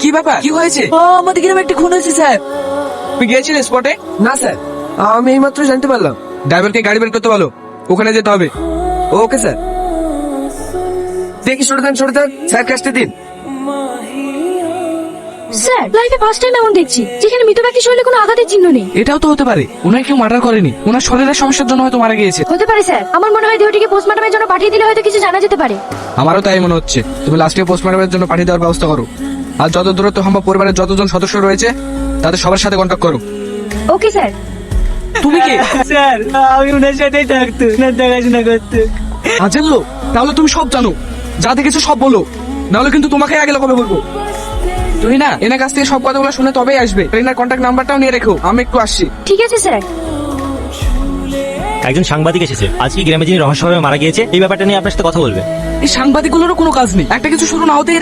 কি ব্যাপার, কি হয়েছে? আমাদের গ্রামে একটা খুন হয়েছে স্যার। তুমি গিয়েছিলে স্পটে? না স্যার, আমি এইমাত্র জানতে পারলাম। ড্রাইভারকে গাড়ি বের করতে বলো, ওখানে যেতে হবে। Okay sir. দেখি সরে দেন, স্যার কাজটা দিন। স্যার, লাইফে ফার্স্ট টাইম এমন দেখছি যেখানে মৃত ব্যক্তির শরীরে কোনো আঘাতের চিহ্ন নেই। এটাও তো হতে পারে ওনাকে কেউ মার্ডার করেনি, ওনার শরীরের সমস্যার জন্য হয়তো মারা গিয়েছে। হতে পারে স্যার, আমার মনে হয় দেহটিকে পোস্টমর্টমের জন্য পাঠিয়ে দিলে হয়তো কিছু জানা যেতে পারে। আমারও তাই মনে হচ্ছে। তুমি লাস্টে পোস্টমর্টমের জন্য পাঠিয়ে দেওয়ার ব্যবস্থা করো। আর যত দূরত্ব সম্ভব পরিবারের যতজন সদস্য রয়েছে তাদের সবার সাথে কন্ট্যাক্ট করো। Okay sir. তুমি কি স্যার, আমি ওনার সাথেই থাকতো, ওনার দেখাশোনা করতো। কাজের লোক? তাহলে তুমি সব জানো, যা দেখেছো সব বলো, নাহলে কিন্তু তোমাকে আগে লকবে বলবো। তুমি না এনার কাছ থেকে সব কথাগুলো শুনে তবেই আসবে। এনার কন্ট্যাক্ট নাম্বারটাও নিয়ে রেখো, আমি একটু আসছি। ঠিক আছে স্যার। একজন সাংবাদিক এসেছে, আজকে গ্রামে যিনি রহস্যভাবে মারা গিয়েছে এই ব্যাপারটা নিয়ে আপনার সাথে কথা বলবে। এই সাংবাদিকগুলোরও কোনো কাজ নেই, একটা কিছু শুরু না হতেই